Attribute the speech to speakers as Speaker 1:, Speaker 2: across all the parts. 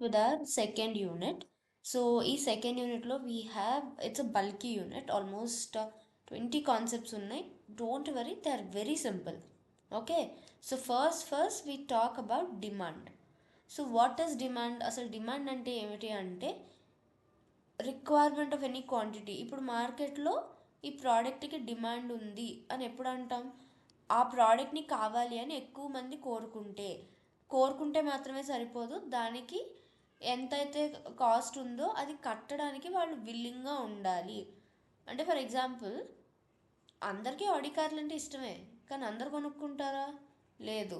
Speaker 1: with our second unit. So, ఈ second యూనిట్లో we have it's a bulky unit almost 20 concepts ఉన్నాయి. Don't worry, they are very simple. Okay, so first we talk about demand. So what is demand? అసలు demand అంటే ఏమిటి అంటే requirement of any quantity. ఇప్పుడు మార్కెట్లో ఈ ప్రోడక్ట్కి డిమాండ్ ఉంది అని ఎప్పుడు అంటాం? ఆ ప్రోడక్ట్ని కావాలి అని ఎక్కువ మంది కోరుకుంటే మాత్రమే సరిపోదు, దానికి ఎంతైతే కాస్ట్ ఉందో అది కట్టడానికి వాళ్ళు విల్లింగ్గా ఉండాలి. అంటే ఫర్ ఎగ్జాంపుల్, అందరికీ ఆడి కార్లు అంటే ఇష్టమే, కానీ అందరు కొనుక్కుంటారా? లేదు.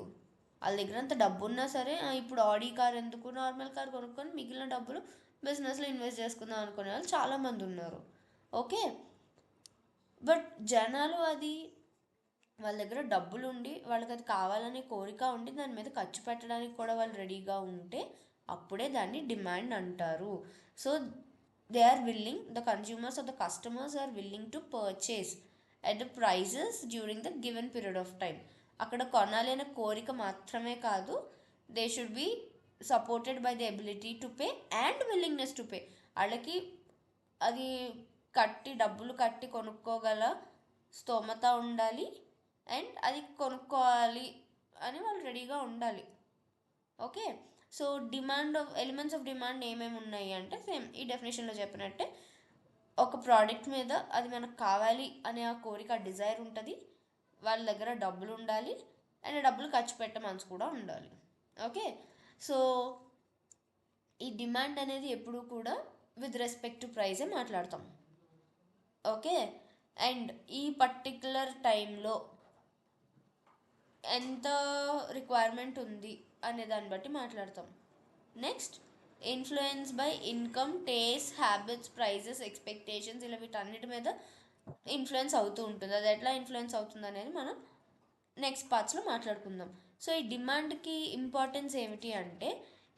Speaker 1: వాళ్ళ దగ్గర అంత డబ్బు ఉన్నా సరే ఇప్పుడు ఆడి కార్ ఎందుకు, నార్మల్ కార్ కొనుక్కొని మిగిలిన డబ్బులు బిజినెస్లో ఇన్వెస్ట్ చేసుకుందాం అనుకునే వాళ్ళు చాలామంది ఉన్నారు. ఓకే, బట్ జనాలు అది వాళ్ళ దగ్గర డబ్బులు ఉండి వాళ్ళకి అది కావాలనే కోరిక ఉండి దాని మీద ఖర్చు పెట్టడానికి కూడా వాళ్ళు రెడీగా ఉంటే అప్పుడే దాన్ని డిమాండ్ అంటారు. So they are willing, the consumers are the customers are willing to purchase at the prices during the given period of time. అక్కడ కొనాలి అనే కోరిక మాత్రమే కాదు, they should be supported by the ability to pay and willingness to pay. వాళ్ళకి అది డబ్బులు కట్టి కొనుక్కోగల స్తోమత ఉండాలి అండ్ అది కొనుక్కోవాలి అని వాళ్ళు రెడీగా ఉండాలి. Okay, so demand of elements of demand ఏమేమి ఉన్నాయి అంటే సేమ్ ఈ డెఫినేషన్లో చెప్పినట్టే, ఒక ప్రోడక్ట్ మీద అది మనకు కావాలి అనే ఆ కోరిక, డిజైర్ ఉంటుంది, వాళ్ళ దగ్గర డబ్బులు ఉండాలి అండ్ డబ్బులు ఖర్చు పెట్టే మనసు కూడా ఉండాలి. ఓకే, సో ఈ డిమాండ్ అనేది ఎప్పుడు కూడా విత్ రెస్పెక్ట్ టు ప్రైజే మాట్లాడతాం. ఓకే, అండ్ ఈ పర్టిక్యులర్ టైంలో ఎంత రిక్వైర్మెంట్ ఉంది అనే దాన్ని బట్టి మాట్లాడతాం. Next, influence by income, taste, habits, prices, expectations, ఇలా వీటన్నిటి మీద ఇన్ఫ్లుయెన్స్ అవుతూ ఉంటుంది. అది ఎట్లా ఇన్ఫ్లుయెన్స్ అవుతుంది అనేది మనం నెక్స్ట్ పార్ట్స్లో మాట్లాడుకుందాం. సో ఈ డిమాండ్కి ఇంపార్టెన్స్ ఏమిటి అంటే,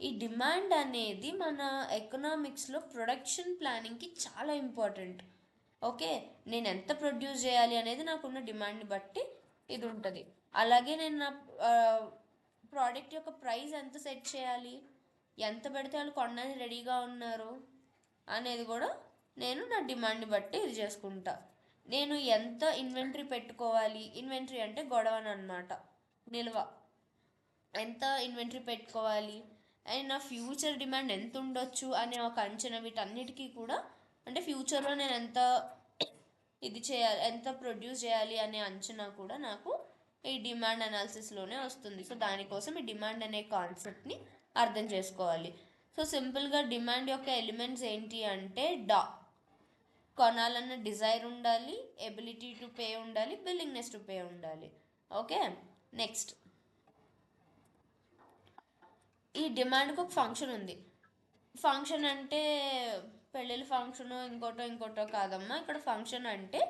Speaker 1: ఈ డిమాండ్ అనేది మన ఎకనామిక్స్లో ప్రొడక్షన్ ప్లానింగ్కి చాలా ఇంపార్టెంట్. ఓకే, నేను ఎంత ప్రొడ్యూస్ చేయాలి అనేది నాకున్న డిమాండ్ని బట్టి ఇది ఉంటుంది. అలాగే నేను నా ప్రోడక్ట్ యొక్క ప్రైస్ ఎంత సెట్ చేయాలి, ఎంత పెడితే వాళ్ళు కొనడానికి రెడీగా ఉన్నారు అనేది కూడా నేను నా డిమాండ్ని బట్టి ఇది చేసుకుంటా. నేను ఎంత ఇన్వెంటరీ పెట్టుకోవాలి, ఇన్వెంటరీ అంటే గొడవని అనమాట, నిల్వ, ఎంత ఇన్వెంటరీ పెట్టుకోవాలి అండ్ నా ఫ్యూచర్ డిమాండ్ ఎంత ఉండొచ్చు అనే ఒక అంచనా, వీటన్నిటికీ కూడా అంటే ఫ్యూచర్లో నేను ఎంత ఇది చేయాలి, ఎంత ప్రొడ్యూస్ చేయాలి అనే అంచనా కూడా నాకు ఈ డిమాండ్ అనాలిసిస్లోనే వస్తుంది. సో దానికోసం ఈ డిమాండ్ అనే కాన్సెప్ట్ని అర్థం చేసుకోవాలి. సో సింపుల్గా డిమాండ్ యొక్క ఎలిమెంట్స్ ఏంటి అంటే కొనాలన్న డిజైర్ ఉండాలి, ఎబిలిటీ టు పే ఉండాలి, బిల్లింగ్నెస్ టు పే ఉండాలి. ఓకే, నెక్స్ట్, ఈ డిమాండ్కి ఒక ఫంక్షన్ ఉంది. ఫంక్షన్ అంటే పెళ్ళిళ్ళ ఫంక్షను ఇంకోటో కాదమ్మా. ఇక్కడ ఫంక్షన్ అంటే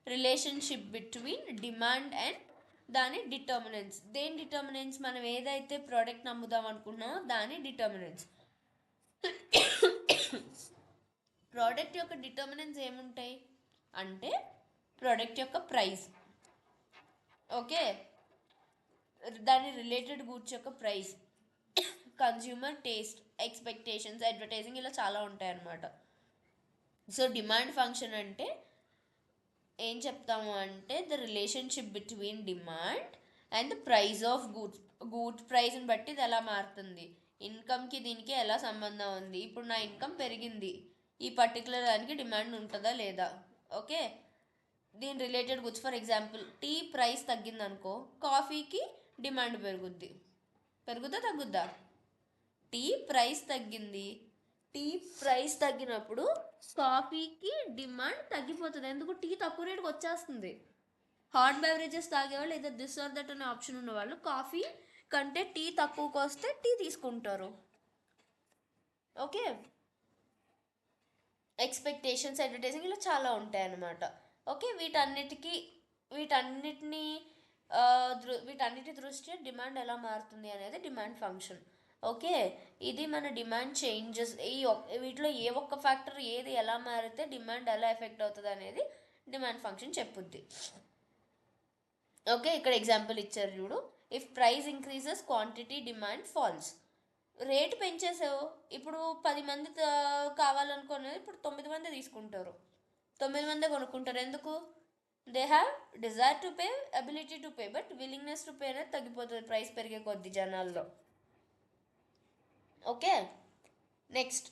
Speaker 1: రిలేషన్షిప్ బిట్వీన్ డిమాండ్ అండ్ దాని డిటర్మినెంట్స్. దేని డిటర్మినెంట్స్? మనం ఏదైతే ప్రోడక్ట్ అమ్ముదాం అనుకుంటున్నామో దాని డిటర్మినెంట్స్. ప్రోడక్ట్ యొక్క డిటర్మినెంట్స్ ఏముంటాయి అంటే ప్రోడక్ట్ యొక్క ప్రైస్, ఓకే, దాని రిలేటెడ్ గూడ్స్ యొక్క price, consumer taste, expectations, advertising, ఇలా చాలా ఉంటాయి అన్నమాట. సో డిమాండ్ ఫంక్షన్ అంటే ఏం చెప్తాము అంటే the relationship between demand and the price of goods ప్రైస్ని బట్టి ఇది ఎలా మారుతుంది, ఇన్కమ్కి దీనికి ఎలా సంబంధం ఉంది. ఇప్పుడు నా ఇన్కమ్ పెరిగింది, ఈ పర్టికులర్ దానికి డిమాండ్ ఉంటుందా లేదా? ఓకే, దీని related goods, for example tea price తగ్గింది అనుకో, కాఫీకి డిమాండ్ పెరుగుద్దా తగ్గుద్దా? టీ ప్రైస్ తగ్గింది, టీ ప్రైస్ తగ్గినప్పుడు కాఫీకి డిమాండ్ తగ్గిపోతుంది. ఎందుకు? టీ తక్కువ రేటుకి వచ్చేస్తుంది. హాట్ బెవరేజెస్ తాగేవాళ్ళు లేదా దిస్ ఆర్ దట్ అనే ఆప్షన్ ఉన్నవాళ్ళు కాఫీ కంటే టీ తక్కువకి వస్తే టీ తీసుకుంటారు. ఓకే, ఎక్స్పెక్టేషన్స్, అడ్వర్టైజింగ్, ఇలా చాలా ఉంటాయి అన్నమాట. ఓకే, వీటన్నిటి దృష్ట్యా డిమాండ్ ఎలా మారుతుంది అనేది డిమాండ్ ఫంక్షన్. ఓకే, ఇది మన డిమాండ్ చేంజెస్, వీటిలో ఏ ఒక్క ఫ్యాక్టర్ ఏది ఎలా మారితే డిమాండ్ ఎలా ఎఫెక్ట్ అవుతుంది అనేది డిమాండ్ ఫంక్షన్ చెప్పుద్ది. ఓకే, ఇక్కడ ఎగ్జాంపుల్ ఇచ్చారు చూడు, if price increases quantity demand falls. Rate పెంచేసావు. ఇప్పుడు 10 మంది కావాలనుకునేది ఇప్పుడు 9 మంది తీసుకుంటారు, 9 మందే కొనుక్కుంటారు. ఎందుకు? They have desire to pay, ability to pay, but willingness to pay అనేది తగ్గిపోతుంది ప్రైస్ పెరిగే కొద్ది జనాల్లో. ఓకే, నెక్స్ట్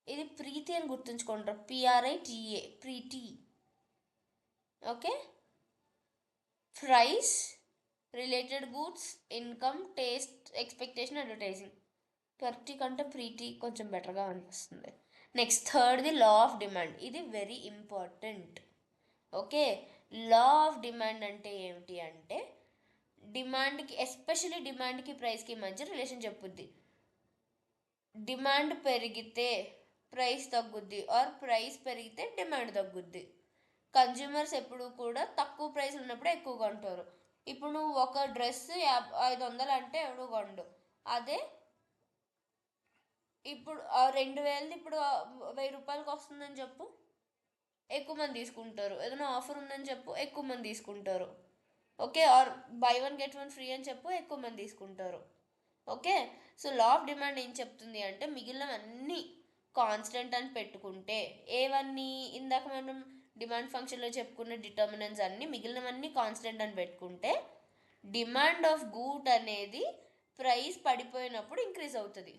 Speaker 1: ఇది ప్రీతి అని గుర్తుంచుకుంటారు, PRITA, Preethi. Okay, price, related goods, income, taste, expectation, advertising. Preethi కంటే ప్రీతి కొంచెం బెటర్గా అనిపిస్తుంది. నెక్స్ట్ థర్డ్ది లా ఆఫ్ డిమాండ్. ఇది very important. Okay, law of demand అంటే ఏమిటి అంటే డిమాండ్కి, ఎస్పెషలీ డిమాండ్కి ప్రైస్కి మధ్య రిలేషన్ చెప్పుద్ది. డిమాండ్ పెరిగితే ప్రైస్ తగ్గుద్ది, ఆర్ ప్రైస్ పెరిగితే డిమాండ్ తగ్గుద్ది. కన్జ్యూమర్స్ ఎప్పుడు కూడా తక్కువ ప్రైస్ ఉన్నప్పుడే ఎక్కువ కొంటారు. ఇప్పుడు నువ్వు ఒక డ్రెస్ 500 అంటే ఎవడు కొండు. అదే ఇప్పుడు 2000 ఇప్పుడు 1000 రూపాయలకి వస్తుందని చెప్పు, ఎక్కువ మంది తీసుకుంటారు. ఏదైనా ఆఫర్ ఉందని చెప్పు, ఎక్కువ మంది తీసుకుంటారు. Okay, or buy 1 get 1 free అని చెప్పు, ఎక్కువ మంది తీసుకుంటారు. Okay, so law of demand ఏం చెప్తుంది అంటే మిగిలినవన్నీ కాన్స్టెంట్ అని పెట్టుకుంటే, ఏవన్నీ ఇందాక మనం డిమాండ్ ఫంక్షన్లో చెప్పుకున్న డిటర్మినెంట్స్ అన్నీ మిగిలినవన్నీ కాన్స్టెంట్ అని పెట్టుకుంటే డిమాండ్ ఆఫ్ గూడ్ అనేది ప్రైస్ పడిపోయినప్పుడు ఇంక్రీజ్ అవుతుంది,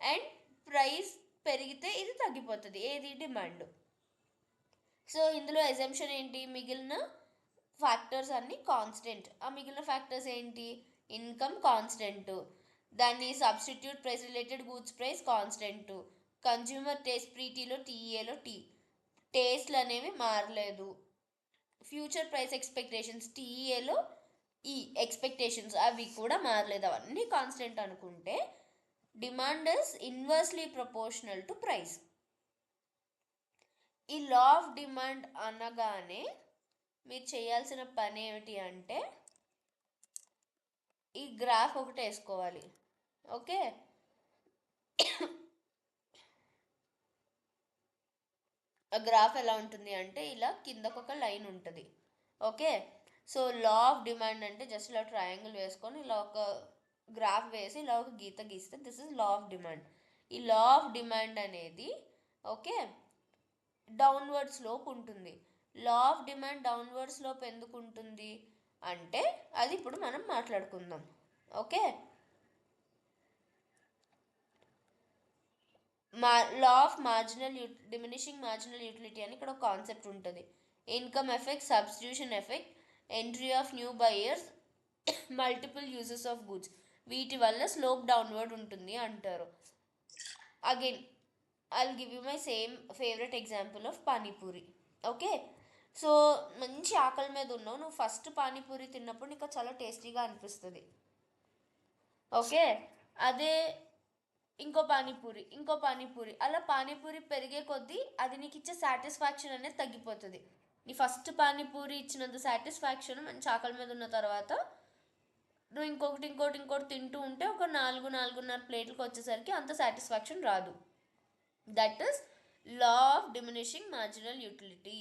Speaker 1: అండ్ ప్రైస్ పెరిగితే ఇది తగ్గిపోతుంది. ఏది? డిమాండ్. సో ఇందులో ఎజంప్షన్ ఏంటి? మిగిలిన ఫ్యాక్టర్స్ అన్నీ కాన్స్టెంట్. ఆ మిగిలిన ఫ్యాక్టర్స్ ఏంటి? ఇన్కమ్ కాన్స్టెంట్, దాన్ని substitute price, related goods price constant, consumer taste, ప్రీటీలో టీఏలో టీ, టేస్ట్లు అనేవి మారలేదు, ఫ్యూచర్ ప్రైస్ ఎక్స్పెక్టేషన్స్ టీఏలో ఈ ఎక్స్పెక్టేషన్స్ అవి కూడా మారలేదు, అవన్నీ కాన్స్టెంట్ అనుకుంటే demand is inversely proportional to price. ఈ లా ఆఫ్ డిమాండ్ అనగానే మీరు చేయాల్సిన పని ఏమిటి అంటే ఈ గ్రాఫ్ ఒకటి వేసుకోవాలి. ఓకే, ఆ గ్రాఫ్ ఎలా ఉంటుంది అంటే ఇలా కిందకు ఒక లైన్ ఉంటుంది. Okay, so law of demand అంటే జస్ట్ ఇలా ట్రయాంగిల్ వేసుకొని ఇలా ఒక గ్రాఫ్ వేసి ఇలా ఒక గీత గీస్తే this is law of demand. ఈ లా ఆఫ్ డిమాండ్ అనేది ఓకే డౌన్వర్డ్ స్లోప్ ఉంటుంది. లా ఆఫ్ డిమాండ్ డౌన్వర్డ్ స్లోప్ ఎందుకు ఉంటుంది అంటే అది ఇప్పుడు మనం మాట్లాడుకుందాం. Okay, law of diminishing marginal utility అని ఇక్కడ ఒక కాన్సెప్ట్ ఉంటుంది. Income effect, substitution effect, entry of new buyers, multiple uses of goods, వీటి వల్ల స్లోప్ డౌన్వర్డ్ ఉంటుంది అంటారు. Again I'll give you my same favourite example of panipuri. Okay, so మంచి ఆకలి మీద ఉన్నావు, నువ్వు ఫస్ట్ పానీపూరి తిన్నప్పుడు నీకు చాలా టేస్టీగా అనిపిస్తుంది. ఓకే, అదే ఇంకో పానీపూరి అలా పానీపూరి పెరిగే కొద్దీ అది నీకు ఇచ్చే సాటిస్ఫాక్షన్ అనేది తగ్గిపోతుంది. నీ ఫస్ట్ పానీపూరి ఇచ్చినంత సాటిస్ఫాక్షన్ మంచి ఆకలి మీద ఉన్న తర్వాత నువ్వు ఇంకోటి తింటూ ఉంటే ఒక 4-4.5 ప్లేట్లకు వచ్చేసరికి అంత సాటిస్ఫాక్షన్ రాదు. That is law of diminishing marginal utility.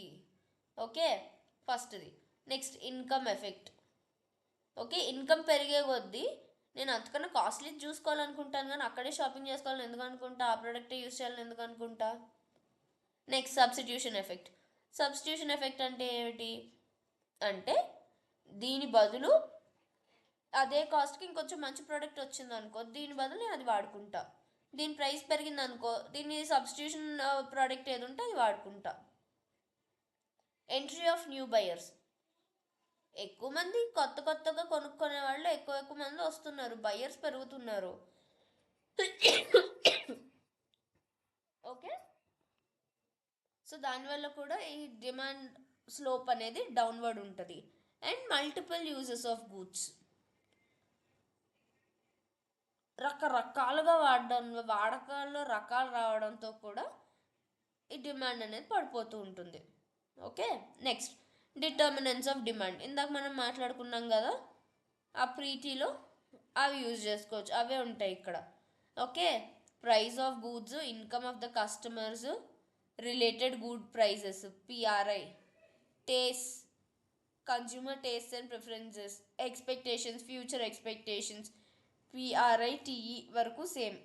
Speaker 1: Okay, ఫస్ట్ది. Next income effect. Okay, income పెరిగే కొద్దీ నేను అంతకన్నా కాస్ట్లీ చూసుకోవాలనుకుంటాను కానీ అక్కడే షాపింగ్ చేసుకోవాలని ఎందుకు అనుకుంటా, ఆ ప్రోడక్టే యూస్ చేయాలని ఎందుకు అనుకుంటా. నెక్స్ట్ సబ్స్టిట్యూషన్ ఎఫెక్ట్ అంటే ఏమిటి అంటే దీని బదులు అదే కాస్ట్కి ఇంకొంచెం మంచి ప్రోడక్ట్ వచ్చింది అనుకో, దీని బదులు నేను అది వాడుకుంటా. దీని ప్రైస్ పెరిగింది అనుకో, దీని సబ్స్టిట్యూషన్ ప్రోడక్ట్ ఏది ఉంటే అది వాడుకుంటా. ఎంట్రీ ఆఫ్ న్యూ బయర్స్, ఎక్కువ మంది కొత్తగా కొనుక్కునే వాళ్ళు ఎక్కువ మంది వస్తున్నారు, బయర్స్ పెరుగుతున్నారు. ఓకే, సో దానివల్ల కూడా ఈ డిమాండ్ స్లోప్ అనేది డౌన్వర్డ్ ఉంటుంది. And multiple uses of goods, రకరకాలుగా వాడకాల్లో రకాలు రావడంతో కూడా ఈ డిమాండ్ అనేది పడిపోతూ ఉంటుంది. Okay, next determinants of demand. ఇందాక మనం మాట్లాడుకున్నాం కదా, ఆ ప్రీటీలో అవి యూజ్ చేసుకోవచ్చు, అవే ఉంటాయి ఇక్కడ. Okay, price of goods, income of the customers, related good prices PRI, taste, consumer taste and preferences, expectations, future expectations, P R I T E వరకు సేమ్.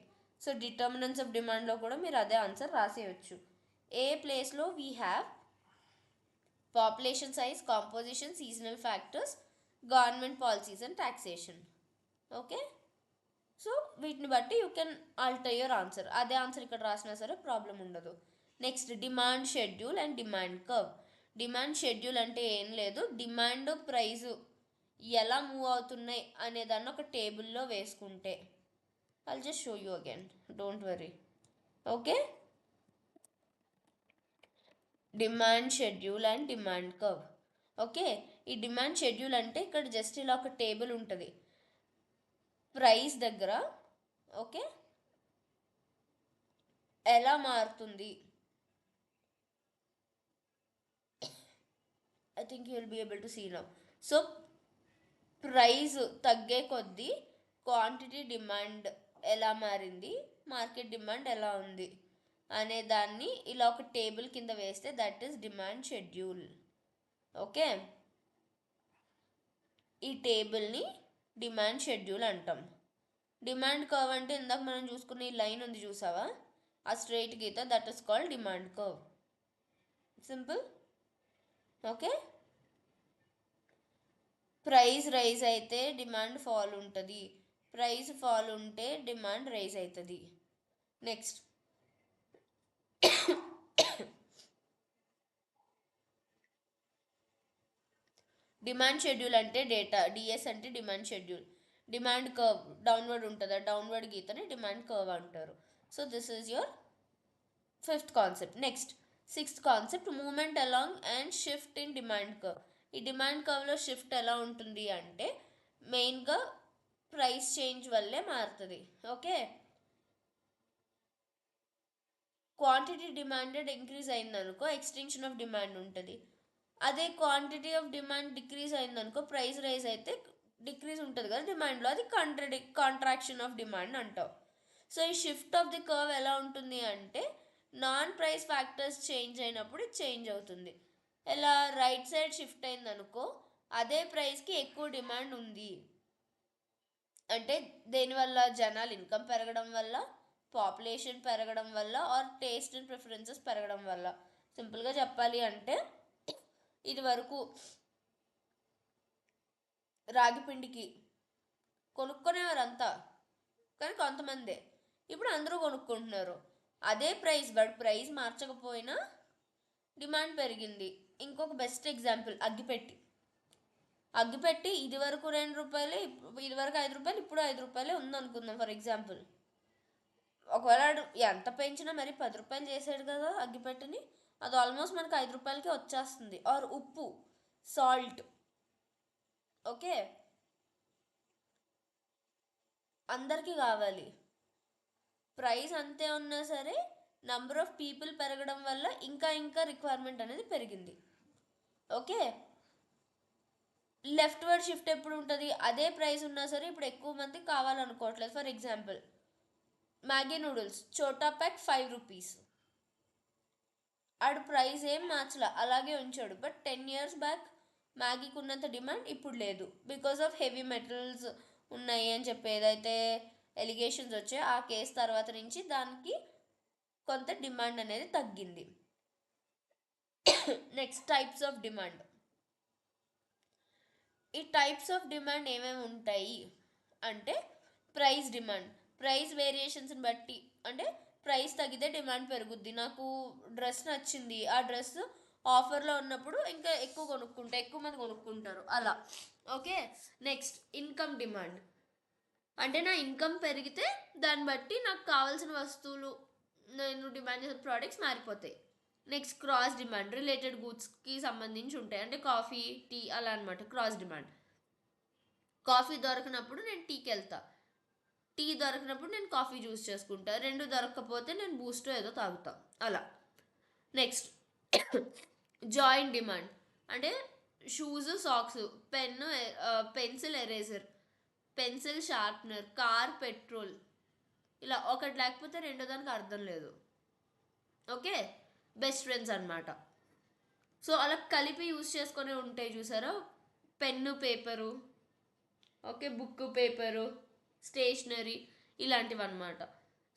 Speaker 1: సో డిటర్మినెంట్స్ ఆఫ్ డిమాండ్లో కూడా మీరు అదే ఆన్సర్ రాసేయచ్చు. ఏ ప్లేస్లో we have population size, composition, seasonal factors, government policies and taxation. Okay, so వీటిని బట్టి you can alter your answer. అదే ఆన్సర్ ఇక్కడ రాసినా సరే ప్రాబ్లం ఉండదు. Next demand schedule and demand curve. Demand schedule అంటే ఏం లేదు, డిమాండ్ ప్రైజు ఎలా మూవ్ అవుతున్నాయి అనేదాన్ని ఒక టేబుల్లో వేసుకుంటే. I'll just show you again, don't worry. Okay, demand schedule and demand curve. Okay, ఈ డిమాండ్ షెడ్యూల్ అంటే ఇక్కడ జస్ట్ ఇలా ఒక టేబుల్ ఉంటుంది ప్రైస్ దగ్గర. ఓకే, ఎలా మారుతుంది, I think you will be able to see now. So price తగ్గే కొద్దీ క్వాంటిటీ డిమాండ్ ఎలా మారింది, మార్కెట్ డిమాండ్ ఎలా ఉంది అనే దాన్ని ఇలా ఒక టేబుల్ కింద వేస్తే that is demand schedule. Okay, ఈ టేబుల్ని డిమాండ్ షెడ్యూల్ అంటాం. డిమాండ్ కర్వ్ అంటే ఇందాక మనం చూసుకున్న ఈ లైన్ ఉంది చూసావా, ఆ స్ట్రైట్ గీత, that is called demand curve. Simple. Okay, price rise అయితే డిమాండ్ ఫాల్ ఉంటుంది, ప్రైస్ ఫాల్ ఉంటే డిమాండ్ రైజ్ అవుతుంది. నెక్స్ట్ డిమాండ్ షెడ్యూల్ అంటే డేటా, డిఎస్ అంటే demand schedule. Demand curve downward ఉంటుందా, డౌన్వర్డ్ గీతని డిమాండ్ కర్వ్ అంటారు. So this is your fifth concept. Next sixth concept, movement along and shift in demand curve. ఈ demand కర్వ్లో shift ఎలా ఉంటుంది అంటే మెయిన్గా ప్రైస్ చేంజ్ వల్లే మారుతుంది. ఓకే, క్వాంటిటీ డిమాండెడ్ ఇంక్రీజ్ అయిందనుకో ఎక్స్టెన్షన్ ఆఫ్ డిమాండ్ ఉంటుంది. అదే క్వాంటిటీ ఆఫ్ డిమాండ్ డిక్రీజ్ అయిందనుకో ప్రైస్ రైజ్ అయితే డిక్రీజ్ ఉంటుంది కదా డిమాండ్లో, అది కాంట్రాక్షన్ ఆఫ్ డిమాండ్ అంటావు. సో ఈ షిఫ్ట్ ఆఫ్ ది కర్వ్ ఎలా ఉంటుంది అంటే నాన్ ప్రైస్ ఫ్యాక్టర్స్ చేంజ్ అయినప్పుడు ఇది చేంజ్ అవుతుంది. ఎలా రైట్ సైడ్ షిఫ్ట్ అయిందనుకో అదే ప్రైస్కి ఎక్కువ డిమాండ్ ఉంది అంటే దేనివల్ల, జనాలు ఇన్కమ్ పెరగడం వల్ల, పాపులేషన్ పెరగడం వల్ల, ఆర్ టేస్ట్ అండ్ ప్రిఫరెన్సెస్ పెరగడం వల్ల. సింపుల్గా చెప్పాలి అంటే ఇది వరకు రాగి పిండికి కొనుక్కునేవారు అంతా, కానీ కొంతమందే, ఇప్పుడు అందరూ కొనుక్కుంటున్నారు. అదే ప్రైస్ బట్ ప్రైస్ మార్చకపోయినా డిమాండ్ పెరిగింది. ఇంకొక బెస్ట్ ఎగ్జాంపుల్ అగ్గిపెట్టి. అగ్గిపెట్టి ఇది వరకు ₹2, ఇది వరకు ₹5, ఇప్పుడు ₹5 ఉందనుకుందాం ఫర్ ఎగ్జాంపుల్. ఒకవేళ ఎంత పెంచినా మరి ₹10 చేసాడు కదా అగ్గిపెట్టిని, అది ఆల్మోస్ట్ మనకు ₹5కే వచ్చేస్తుంది. ఆర్ ఉప్పు, సాల్ట్. ఓకే, అందరికీ కావాలి, ప్రైస్ అంతే ఉన్నా సరే నంబర్ ఆఫ్ పీపుల్ పెరగడం వల్ల ఇంకా ఇంకా రిక్వైర్మెంట్ అనేది పెరిగింది. ఓకే, లెఫ్ట్ వర్డ్ షిఫ్ట్ ఎప్పుడు ఉంటుంది, అదే ప్రైస్ ఉన్నా సరే ఇప్పుడు ఎక్కువ మంది కావాలనుకోవట్లేదు. ఫర్ ఎగ్జాంపుల్ మ్యాగీ నూడిల్స్ చోటా ప్యాక్ ₹5, ఆడు ప్రైస్ ఏం మార్చలా అలాగే ఉంచాడు. బట్ 10 years బ్యాక్ మ్యాగీకి ఉన్నంత డిమాండ్ ఇప్పుడు లేదు, బికాస్ ఆఫ్ హెవీ మెటల్స్ ఉన్నాయి అని చెప్పి ఏదైతే ఎలిగేషన్స్ వచ్చాయో ఆ కేసు తర్వాత నుంచి దానికి కొంత డిమాండ్ అనేది తగ్గింది. Next types of demand. ఈ టైప్స్ ఆఫ్ డిమాండ్ ఏమేమి ఉంటాయి అంటే ప్రైస్ డిమాండ్, ప్రైస్ వేరియేషన్స్ని బట్టి, అంటే ప్రైస్ తగ్గితే డిమాండ్ పెరుగుద్ది. నాకు డ్రెస్ నచ్చింది, ఆ డ్రెస్ ఆఫర్లో ఉన్నప్పుడు ఇంకా ఎక్కువ మంది కొనుక్కుంటారు అలా. ఓకే, నెక్స్ట్ ఇన్కమ్ డిమాండ్, అంటే నా ఇన్కమ్ పెరిగితే దాన్ని బట్టి నాకు కావాల్సిన వస్తువులు, నేను డిమాండ్ చేసే ప్రోడక్ట్స్ మారిపోతాయి. నెక్స్ట్ క్రాస్ డిమాండ్, రిలేటెడ్ గూడ్స్కి సంబంధించి ఉంటాయి, అంటే కాఫీ, టీ అలా అనమాట. క్రాస్ డిమాండ్, కాఫీ దొరకనప్పుడు నేను టీకి వెళ్తా, టీ దొరకనప్పుడు నేను కాఫీ జ్యూస్ చేసుకుంటా, రెండు దొరకకపోతే నేను బూస్ట్ ఏదో తాగుతా అలా. నెక్స్ట్ జాయింట్ డిమాండ్, అంటే shoes, socks, pen, pencil, eraser, pencil, sharpener, car, petrol, ఇలా ఒకటి లేకపోతే రెండో దానికి అర్థం లేదు. ఓకే, బెస్ట్ ఫ్రెండ్స్ అనమాట. సో అలా కలిపి యూస్ చేసుకొని ఉంటాయి చూసారా, pen paper, okay, book paper, stationery, ఇలాంటివి అనమాట.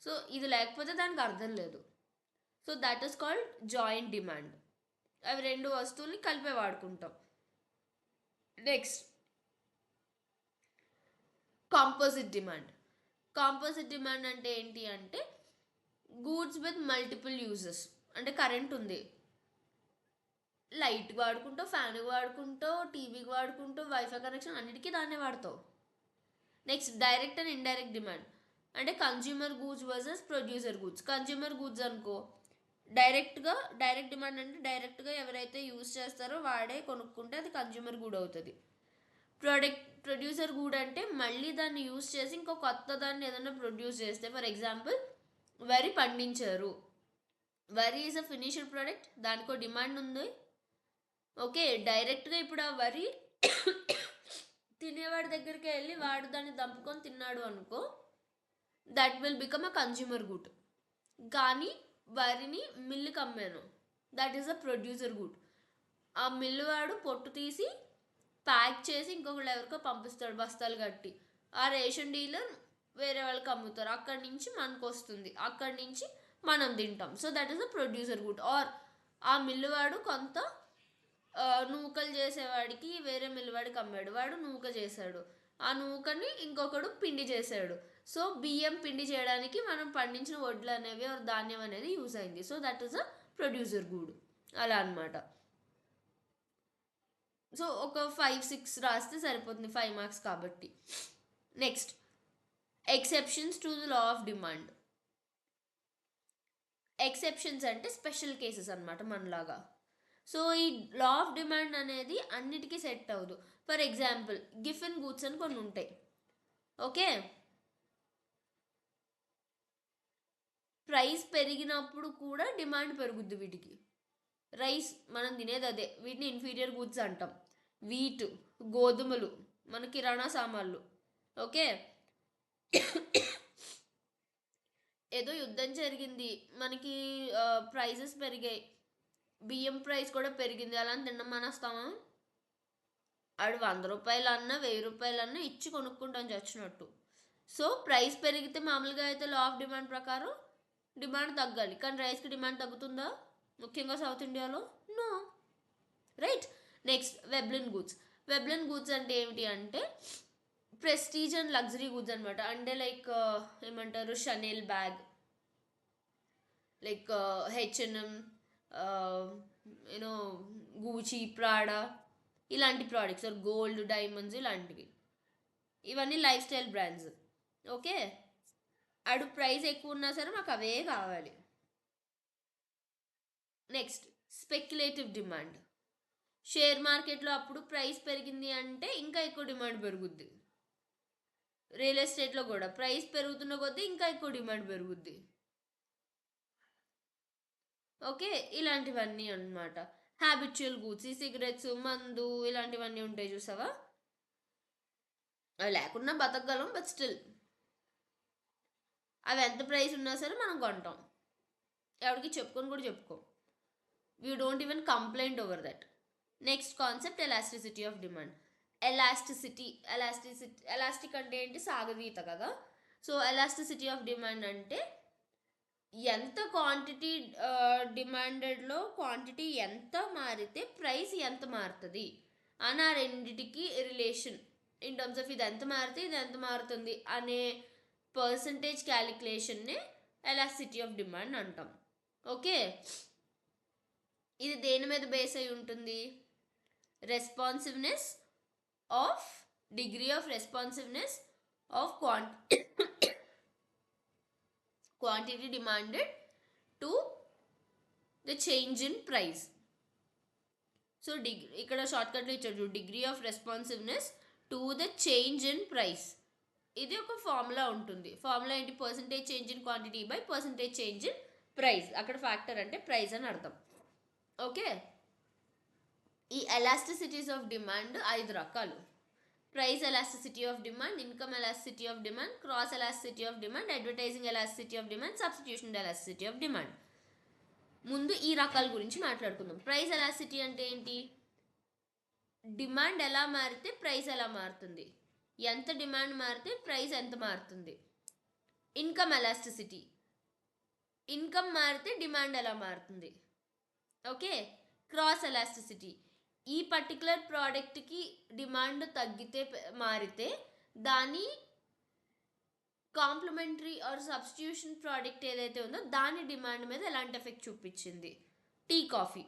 Speaker 1: సో ఇది లేకపోతే దానికి అర్థం లేదు. So that is called joint demand. అవి రెండు వస్తువుల్ని కలిపే వాడుకుంటాం. Next composite demand. Composite demand అంటే ఏంటి అంటే గూడ్స్ విత్ మల్టిపుల్ యూజెస్. అంటే కరెంట్ ఉంది, లైట్ వాడుకుంటావు, ఫ్యాన్కి వాడుకుంటావు, టీవీకి వాడుకుంటావు, వైఫై కనెక్షన్ అన్నిటికీ దాన్నే వాడతావు. Next direct and indirect demand. అంటే consumer goods versus producer goods. Consumer goods అనుకో డైరెక్ట్ డిమాండ్ అంటే డైరెక్ట్గా ఎవరైతే యూజ్ చేస్తారో వాడే కొనుక్కుంటే అది కన్జ్యూమర్ గూడ్ అవుతుంది. ప్రొడ్యూసర్ గూడ్ అంటే మళ్ళీ దాన్ని యూజ్ చేసి ఇంకో కొత్త దాన్ని ఏదైనా ప్రొడ్యూస్ చేస్తే, ఫర్ ఎగ్జాంపుల్ వరి పండించారు, వరి ఈజ్ అ ఫినిష్డ్ ప్రోడక్ట్, దానికో డిమాండ్ ఉంది. ఓకే, డైరెక్ట్గా ఇప్పుడు ఆ వరి తినేవాడి దగ్గరికి వెళ్ళి వాడు దాన్ని దంపుకొని తిన్నాడు అనుకో, that will become a consumer good. కానీ వరిని మిల్లుకి అమ్మాను, that is a producer good. ఆ మిల్లు వాడు పొట్టు తీసి ప్యాక్ చేసి ఇంకొకళ్ళు ఎవరికో పంపిస్తాడు బస్తాలు కట్టి. ఆ రేషన్ డీలర్ వేరే వాళ్ళకి అమ్ముతారు, అక్కడి నుంచి మనకు వస్తుంది, అక్కడి నుంచి మనం తింటాం. So that is a producer good. Or ఆ మిల్లువాడు కొంత నూకలు చేసేవాడికి వేరే మిల్లువాడికి అమ్మాడు, వాడు నూక చేశాడు, ఆ నూకని ఇంకొకడు పిండి చేశాడు. సో బియ్యం పిండి చేయడానికి మనం పండించిన వడ్లు అనేవి ధాన్యం అనేది యూజ్ అయింది. So that is a producer good. అలా అనమాట. సో ఒక 5-6 రాస్తే సరిపోతుంది, 5 మార్క్స్ కాబట్టి. Next exceptions to the law of demand. Exceptions అంటే స్పెషల్ కేసెస్ అనమాట మనలాగా. సో ఈ లా ఆఫ్ డిమాండ్ అనేది అన్నిటికీ సెట్ అవ్వదు. ఫర్ ఎగ్జాంపుల్ గిఫెన్ గూడ్స్ అని కొన్ని ఉంటాయి. ఓకే, ప్రైస్ పెరిగినప్పుడు కూడా డిమాండ్ పెరుగుద్ది వీటికి. రైస్ మనం తినేది అదే, వీటిని ఇన్ఫీరియర్ గూడ్స్ అంటాం. వీట్, గోధుమలు మన కిరాణా సామాన్లు. ఓకే, ఏదో యుద్ధం జరిగింది, మనకి ప్రైజెస్ పెరిగాయి, బియ్యం ప్రైస్ కూడా పెరిగింది, అలా తినడం మానేస్తామా? ఆడు 100 రూపాయలన్నా 1000 రూపాయలన్నా ఇచ్చి కొనుక్కుంటాం చచ్చినట్టు. సో ప్రైస్ పెరిగితే మామూలుగా అయితే లా ఆఫ్ డిమాండ్ ప్రకారం డిమాండ్ తగ్గాలి, కానీ రైస్కి డిమాండ్ తగ్గుతుందా ముఖ్యంగా సౌత్ ఇండియాలో? No, right. Next Veblen goods. Veblen goods అంటే ఏమిటి అంటే ప్రెస్టీజ్ అండ్ లగ్జరీ గూడ్స్ అనమాట. అంటే లైక్ ఏమంటారు, Chanel bag, like H&M, you know గూచి, Prada, ఇలాంటి ప్రోడక్ట్స్, గోల్డ్, డైమండ్స్, ఇలాంటివి. ఇవన్నీ లైఫ్ స్టైల్ బ్రాండ్స్. ఓకే, అడు ప్రైస్ ఎక్కువ ఉన్నా సరే మాకు అవే కావాలి. Next speculative demand. షేర్ మార్కెట్లో అప్పుడు ప్రైస్ పెరిగింది అంటే ఇంకా ఎక్కువ డిమాండ్ పెరుగుద్ది. రియల్ ఎస్టేట్లో కూడా ప్రైస్ పెరుగుతున్న కొద్దీ ఇంకా ఎక్కువ డిమాండ్ పెరుగుద్ది. ఓకే, ఇలాంటివన్నీ అన్నమాట. హ్యాబిచువల్ గూడ్స్, ఈ సిగరెట్స్, మందు, ఇలాంటివన్నీ ఉంటాయి చూసావా, అవి లేకుండా బతకగలం, బట్ స్టిల్ అవి ఎంత ప్రైస్ ఉన్నా సరే మనం కొంటాం, ఎవరికి చెప్పుకొని కూడా చెప్పుకోం. We don't even complaint over that. Next concept elasticity of demand. Elastic అంటే ఏంటి, సాగదీత కదా. సో ఎలాస్టిసిటీ ఆఫ్ డిమాండ్ అంటే ఎంత క్వాంటిటీ డిమాండెడ్లో క్వాంటిటీ ఎంత మారితే ప్రైస్ ఎంత మారుతుంది అని, ఆ రెండిటికి రిలేషన్ ఇన్ టర్మ్స్ ఆఫ్ ఇది ఎంత మారితే ఇది ఎంత మారుతుంది అనే పర్సంటేజ్ క్యాలిక్యులేషన్నే ఎలాస్టిసిటీ ఆఫ్ డిమాండ్ అంటాం. ఓకే, ఇది దేని మీద బేస్ అయి ఉంటుంది, responsiveness of degree of responsiveness of quantity demanded to the change in price. So ఇక్కడ షార్ట్కట్లో ఇచ్చాడు, degree of responsiveness to the change in price. ఇది ఒక ఫార్ములా ఉంటుంది. ఫార్ములా ఏంటి, percentage change in quantity by percentage change in price. అక్కడ factor అంటే price అని అర్థం. ఓకే, ఈ ఎలాస్టిసిటీస్ ఆఫ్ డిమాండ్ 5 రకాలు. Price elasticity of demand, income elasticity of demand, cross elasticity of demand, advertising elasticity of demand, substitution elasticity of demand. ముందు ఈ రకాల గురించి మాట్లాడుకుందాం. ప్రైస్ ఎలాసిటీ అంటే ఏంటి? డిమాండ్ ఎలా మారితే ప్రైస్ ఎలా మారుతుంది, ఎంత డిమాండ్ మారితే ప్రైస్ ఎంత మారుతుంది. ఇన్కమ్ ఎలాస్టిసిటీ, ఇన్కమ్ మారితే డిమాండ్ ఎలా మారుతుంది. ఓకే. క్రాస్ ఎలాస్టిసిటీ, ఈ పర్టికులర్ ప్రోడక్ట్కి డిమాండ్ తగ్గితే మారితే దాని కాంప్లిమెంటరీ ఆర్ సబ్స్టిట్యూషన్ ప్రోడక్ట్ ఏదైతే ఉందో దాని డిమాండ్ మీద ఎలాంటి ఎఫెక్ట్ చూపించింది. టీ కాఫీ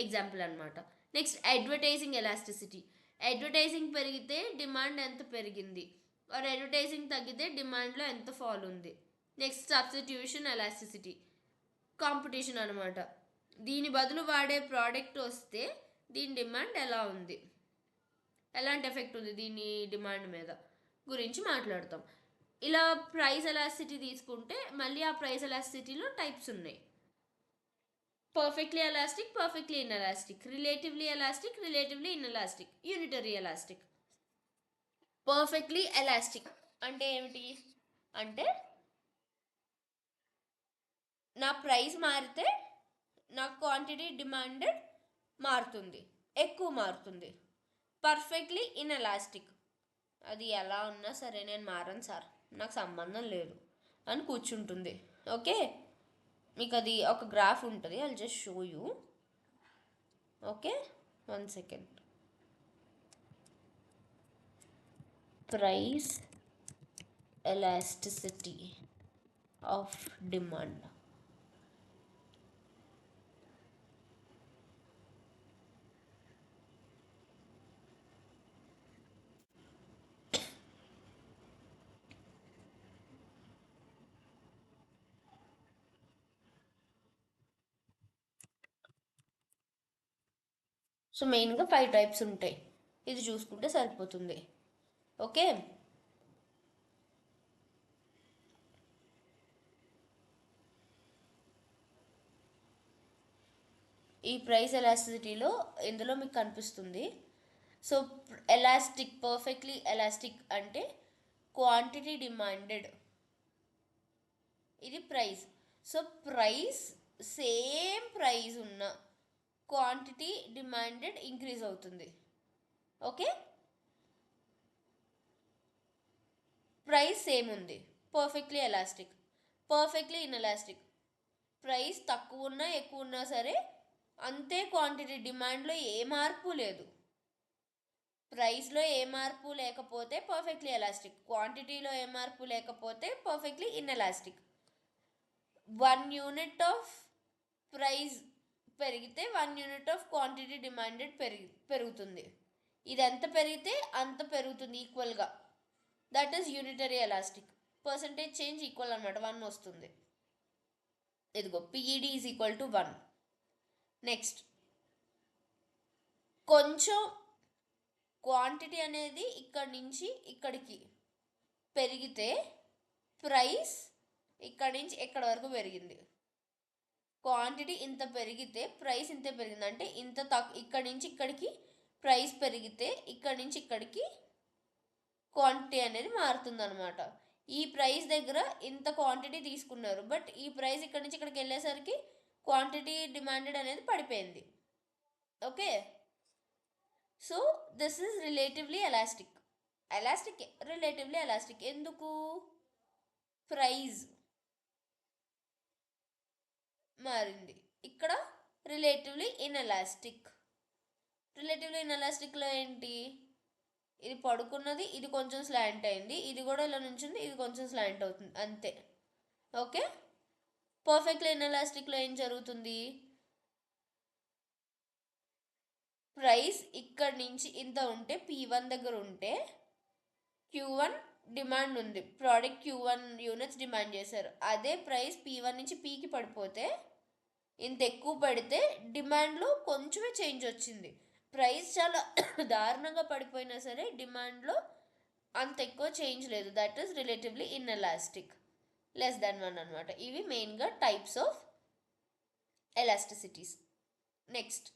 Speaker 1: ఎగ్జాంపుల్ అనమాట. నెక్స్ట్ అడ్వర్టైజింగ్ ఎలాస్టిసిటీ, అడ్వర్టైజింగ్ పెరిగితే డిమాండ్ ఎంత పెరిగింది, ఆర్ అడ్వర్టైజింగ్ తగ్గితే డిమాండ్లో ఎంత ఫాల్ ఉంది. నెక్స్ట్ సబ్స్టిట్యూషన్ ఎలాస్టిసిటీ, కాంపిటీషన్ అనమాట. దీని బదులు వాడే ప్రోడక్ట్ వస్తే దీని డిమాండ్ ఎలా ఉంది, ఎలాంటి ఎఫెక్ట్ ఉంది దీని డిమాండ్ మీద గురించి మాట్లాడతాం. ఇలా ప్రైస్ ఎలాస్టిసిటీ తీసుకుంటే మళ్ళీ ఆ ప్రైస్ ఎలాస్టిసిటీలో టైప్స్ ఉన్నాయి. Perfectly elastic, perfectly inelastic, relatively elastic, relatively inelastic, unitary elastic. Perfectly elastic అంటే ఏమిటి అంటే నా ప్రైస్ మారితే నా క్వాంటిటీ డిమాండెడ్ మారుతుంది, ఎక్కువ మారుతుంది. పర్ఫెక్ట్లీ ఇన్ఎలాస్టిక్, అది ఎలా ఉన్నా సరే నేను మారను సార్, నాకు సంబంధం లేదు అని కూర్చుంటుంది. ఓకే. మీకు అది ఒక గ్రాఫ్ ఉంటుంది, I'll just show you. Okay, 1 second. Price elasticity of demand. So మెయిన్గా 5 టైప్స్ ఉంటాయి, ఇది చూసుకుంటే సరిపోతుంది. ఓకే. ఈ ప్రైస్ ఎలాస్టిసిటీలో ఇందులో మీకు కనిపిస్తుంది. సో ఎలాస్టిక్, పర్ఫెక్ట్లీ ఎలాస్టిక్ అంటే క్వాంటిటీ డిమాండెడ్, ఇది price. So price same price ఉన్న క్వాంటిటీ డిమాండెడ్ ఇంక్రీజ్ అవుతుంది. ఓకే. ప్రైస్ సేమ్ ఉంది, perfectly elastic. Perfectly inelastic, price తక్కువ ఉన్నా ఎక్కువ ఉన్నా సరే అంతే క్వాంటిటీ, డిమాండ్లో ఏ మార్పు లేదు. ప్రైస్లో ఏ మార్పు లేకపోతే పర్ఫెక్ట్లీ ఎలాస్టిక్, క్వాంటిటీలో ఏ మార్పు లేకపోతే perfectly inelastic. 1 unit of price పెరిగితే 1 యూనిట్ ఆఫ్ క్వాంటిటీ డిమాండెడ్ పెరుగుతుంది. ఇది ఎంత పెరిగితే అంత పెరుగుతుంది ఈక్వల్గా, that is unitary elastic. Percentage change equal అనమాట, 1 వస్తుంది. ఇదిగో PED is equal to 1. Next కొంచెం క్వాంటిటీ అనేది ఇక్కడి నుంచి ఇక్కడికి పెరిగితే ప్రైస్ ఇక్కడి నుంచి ఎక్కడి వరకు పెరిగింది. క్వాంటిటీ ఇంత పెరిగితే ప్రైస్ ఇంతే పెరిగింది, అంటే ఇంత ఇక్కడి నుంచి ఇక్కడికి ప్రైస్ పెరిగితే ఇక్కడి నుంచి ఇక్కడికి క్వాంటిటీ అనేది మారుతుంది అనమాట. ఈ ప్రైస్ దగ్గర ఇంత క్వాంటిటీ తీసుకున్నారు, బట్ ఈ ప్రైస్ ఇక్కడి నుంచి ఇక్కడికి వెళ్ళేసరికి క్వాంటిటీ డిమాండెడ్ అనేది పడిపోయింది. Okay. So this is relatively elastic. Elastic, relatively elastic ఎందుకు? ప్రైస్ మారింది, ఇక్కడ రిలేటివ్లీ ఇన్ఎలాస్టిక్. రిలేటివ్లీ ఇన్ఎలాస్టిక్లో ఏంటి, ఇది పడుకున్నది, ఇది కొంచెం స్లాంట్ అయింది, ఇది కూడా ఇలా నుంచింది, ఇది కొంచెం స్లాంట్ అవుతుంది, అంతే. ఓకే. పర్ఫెక్ట్లీ ఇన్ఎలాస్టిక్లో ఏం జరుగుతుంది, ప్రైస్ ఇక్కడి నుంచి ఇంత ఉంటే P1 దగ్గర ఉంటే Q1 డిమాండ్ ఉంది, ప్రోడక్ట్ Q1 యూనిట్స్ డిమాండ్ చేశారు. అదే ప్రైస్ P1 నుంచి Pకి పడిపోతే, ఇంత ఎక్కువ పడితే డిమాండ్లో కొంచెమే చేంజ్ వచ్చింది. ప్రైస్ చాలా దారుణంగా పడిపోయినా సరే డిమాండ్లో అంత ఎక్కువ చేంజ్ లేదు, that is relatively inelastic. Less than 1 అనమాట. ఇవి మెయిన్గా టైప్స్ ఆఫ్ ఎలాస్టిసిటీస్. నెక్స్ట్,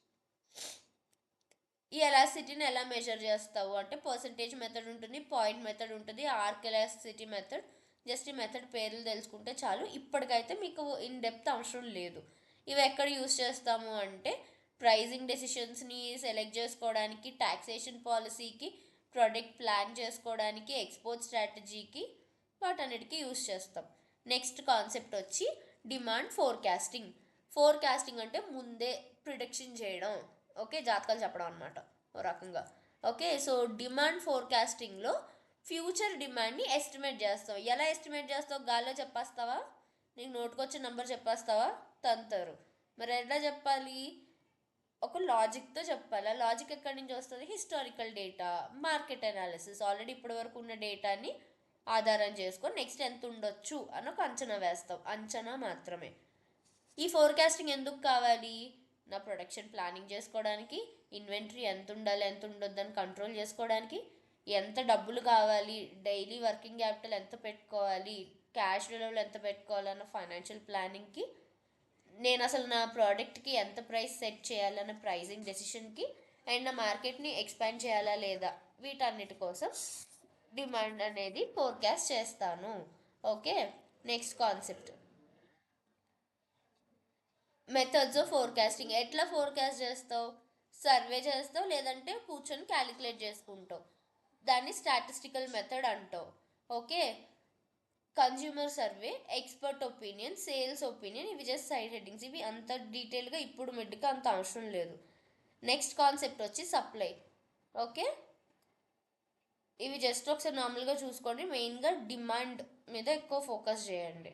Speaker 1: ఈ ఎలాస్టిసిటీని ఎలా మెజర్ చేస్తావు అంటే పర్సంటేజ్ మెథడ్ ఉంటుంది, పాయింట్ మెథడ్ ఉంటుంది, ఆర్క్ ఎలాస్టిసిటీ మెథడ్. జస్ట్ ఈ మెథడ్ పేర్లు తెలుసుకుంటే చాలు, ఇప్పటికైతే మీకు ఇన్ డెప్త్ అవసరం లేదు. ఇవి ఎక్కడ యూస్ చేస్తాము అంటే ప్రైజింగ్ డెసిషన్స్ని సెలెక్ట్ చేసుకోవడానికి, టాక్సేషన్ పాలసీకి, ప్రోడక్ట్ ప్లాన్ చేసుకోవడానికి, ఎక్స్పోర్ట్ స్ట్రాటజీకి, వాటన్నిటికీ యూస్ చేస్తాం. నెక్స్ట్ కాన్సెప్ట్ వచ్చి డిమాండ్ ఫోర్కాస్టింగ్. ఫోర్కాస్టింగ్ అంటే ముందే ప్రిడిక్షన్ చేయడం, ఓకే, జాతకాలు చెప్పడం అనమాట ఓ రకంగా. ఓకే, సో డిమాండ్ ఫోర్కాస్టింగ్లో ఫ్యూచర్ డిమాండ్ని ఎస్టిమేట్ చేస్తావు. ఎలా ఎస్టిమేట్ చేస్తావు? గాల్లో చెప్పేస్తావా? నీకు నోటుకొచ్చే నెంబర్ చెప్పేస్తావా? తంతారు. మరి ఎలా చెప్పాలి? ఒక లాజిక్తో చెప్పాలి. ఆ లాజిక్ ఎక్కడి నుంచి వస్తుంది? Historical data, market analysis, already ఇప్పటి వరకు ఉన్న డేటాని ఆధారం చేసుకొని నెక్స్ట్ ఎంత ఉండొచ్చు అని ఒక అంచనా వేస్తావు. అంచనా మాత్రమే. ఈ ఫోర్కాస్టింగ్ ఎందుకు కావాలి? నా ప్రొడక్షన్ ప్లానింగ్ చేసుకోవడానికి, ఇన్వెంటరీ ఎంత ఉండాలి ఎంత ఉండొద్దని కంట్రోల్ చేసుకోవడానికి, ఎంత డబ్బులు కావాలి, డైలీ వర్కింగ్ క్యాపిటల్ ఎంత పెట్టుకోవాలి, క్యాష్ రిజర్వ్లు ఎంత పెట్టుకోవాలన్న ఫైనాన్షియల్ ప్లానింగ్కి, నేను అసలు నా ప్రోడక్ట్కి ఎంత ప్రైస్ సెట్ చేయాలన్న ప్రైజింగ్ డెసిషన్కి, అండ్ నా మార్కెట్ని ఎక్స్పాండ్ చేయాలా లేదా, వీటన్నిటి కోసం డిమాండ్ అనేది ఫోర్కాస్ట్ చేస్తాను. Okay, next concept methods of forecasting. ఎట్లా ఫోర్కాస్ట్ చేస్తావు? సర్వే చేస్తావు, లేదంటే కూర్చొని క్యాలిక్యులేట్ చేసుకుంటావు. దాన్ని స్టాటిస్టికల్ మెథడ్ అంటావు. Okay, consumer survey, expert opinion, sales opinion, ఇవి జస్ట్ సైడ్ హెడ్డింగ్స్. ఇవి అంత డీటెయిల్గా ఇప్పుడు మిడ్కి అంత అవసరం లేదు. నెక్స్ట్ కాన్సెప్ట్ వచ్చి సప్లై. ఓకే, ఇవి జస్ట్ ఒకసారి నార్మల్గా చూసుకోండి. మెయిన్గా డిమాండ్ మీద ఎక్కువ ఫోకస్ చేయండి.